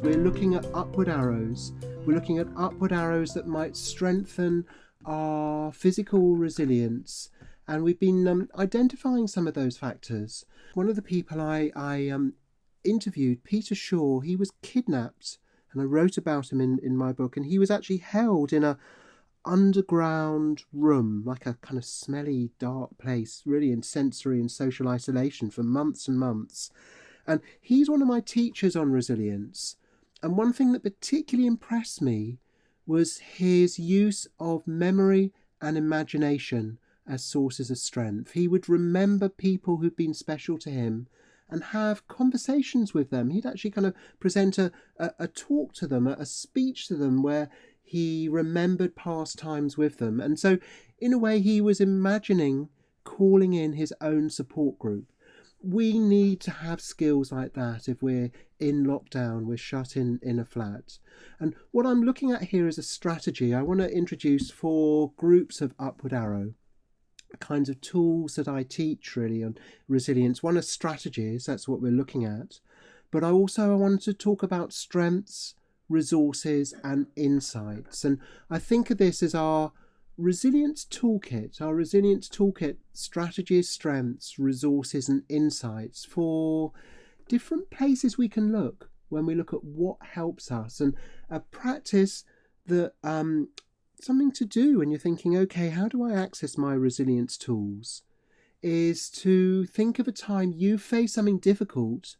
we're looking at upward arrows. We're looking at upward arrows that might strengthen our physical resilience. And we've been identifying some of those factors. One of the people I interviewed, Peter Shaw, he was kidnapped, and I wrote about him in my book, and he was actually held in a underground room, like a kind of smelly, dark place, really in sensory and social isolation for months and months. And he's one of my teachers on resilience. And one thing that particularly impressed me was his use of memory and imagination as sources of strength. He would remember people who'd been special to him and have conversations with them. He'd actually kind of present a talk to them, a speech to them where he remembered past times with them. And so, in a way, he was imagining calling in his own support group. We need to have skills like that if we're in lockdown, we're shut in a flat. And what I'm looking at here is a strategy. I want to introduce 4 groups of upward arrow, kinds of tools that I teach really on resilience. One are strategies, that's what we're looking at. But I wanted to talk about strengths, resources and insights. And I think of this as our resilience toolkit, strategies, strengths, resources and insights for different places we can look when we look at what helps us, and a practice that something to do when you're thinking, okay, how do I access my resilience tools, is to think of a time you face something difficult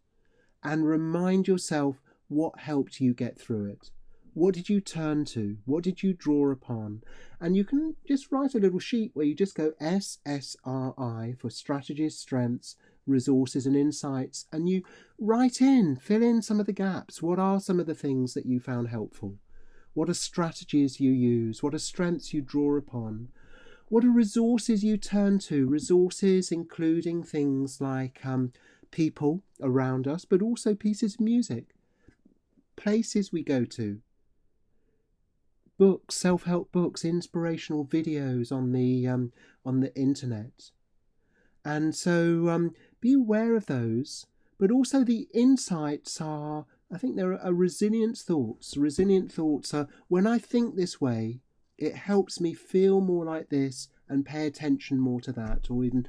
and remind yourself what helped you get through it. What did you turn to? What did you draw upon? And you can just write a little sheet where you just go SSRI for strategies, strengths, resources and insights, and you fill in some of the gaps. What are some of the things that you found helpful? What are strategies you use? What are strengths you draw upon? What are resources you turn to? Resources including things like people around us, but also pieces of music, places we go to, books, self-help books, inspirational videos on the internet. And so be aware of those, but also the insights are, I think there are resilient thoughts. Resilient thoughts are, when I think this way, it helps me feel more like this and pay attention more to that, or even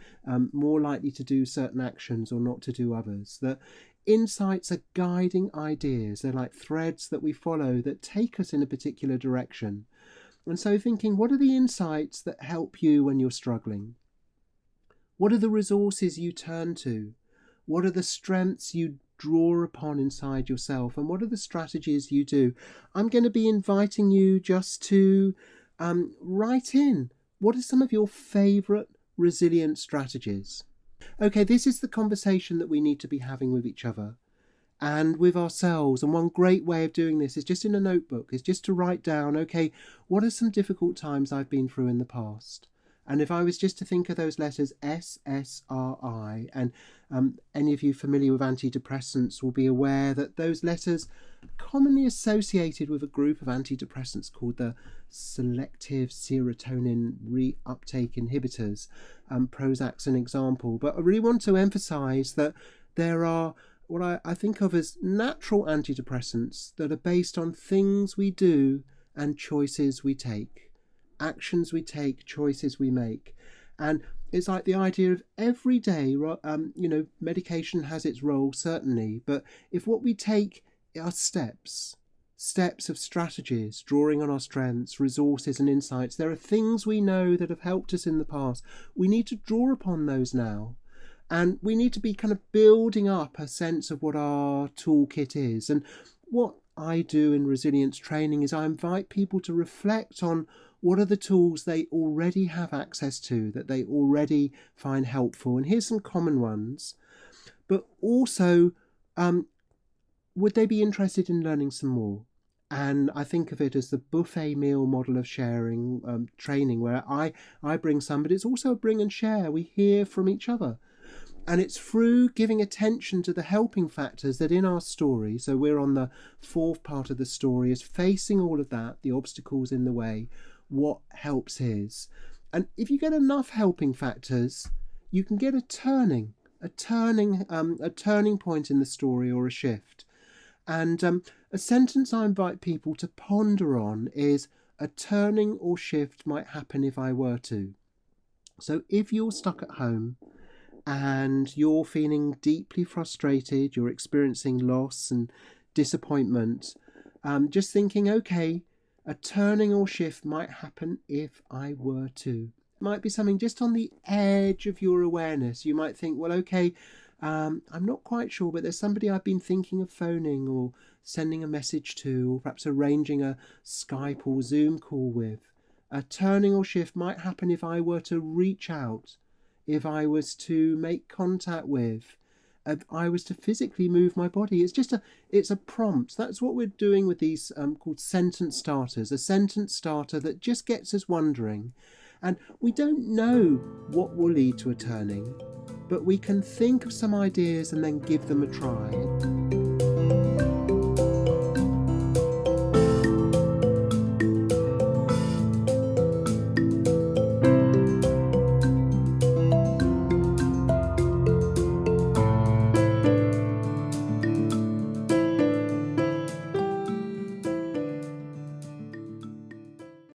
more likely to do certain actions or not to do others. That insights are guiding ideas. They're like threads that we follow that take us in a particular direction. And so thinking, what are the insights that help you when you're struggling? What are the resources you turn to? What are the strengths you draw upon inside yourself? And what are the strategies you do? I'm going to be inviting you just to write in, what are some of your favourite resilient strategies? Okay, this is the conversation that we need to be having with each other and with ourselves. And one great way of doing this is just in a notebook, is just to write down, okay, what are some difficult times I've been through in the past? And if I was just to think of those letters SSRI, and any of you familiar with antidepressants will be aware that those letters commonly associated with a group of antidepressants called the selective serotonin reuptake inhibitors. Prozac's an example. But I really want to emphasize that there are what I think of as natural antidepressants that are based on things we do and choices we take. Actions we take, choices we make. And it's like the idea of every day, medication has its role, certainly, but if what we take are steps of strategies, drawing on our strengths, resources and insights, there are things we know that have helped us in the past. We need to draw upon those now. And we need to be kind of building up a sense of what our toolkit is. And what I do in resilience training is I invite people to reflect on what are the tools they already have access to, that they already find helpful. And here's some common ones. But also, would they be interested in learning some more? And I think of it as the buffet meal model of sharing, training, where I bring some, but it's also a bring and share. We hear from each other. And it's through giving attention to the helping factors that in our story, so we're on the 4th part of the story, is facing all of that, the obstacles in the way, what helps is. And if you get enough helping factors, you can get a turning point in the story, or a shift. And A sentence I invite people to ponder on is, a turning or shift might happen if I were to. So if you're stuck at home and you're feeling deeply frustrated, you're experiencing loss and disappointment, just thinking, okay, a turning or shift might happen if I were to. It might be something just on the edge of your awareness. You might think, well, okay, I'm not quite sure, but there's somebody I've been thinking of phoning or sending a message to, or perhaps arranging a Skype or Zoom call with. A turning or shift might happen if I were to reach out, if I was to make contact with, if I was to physically move my body. It's a prompt. That's what we're doing with these called sentence starters. A sentence starter that just gets us wondering. And we don't know what will lead to a turning, but we can think of some ideas and then give them a try.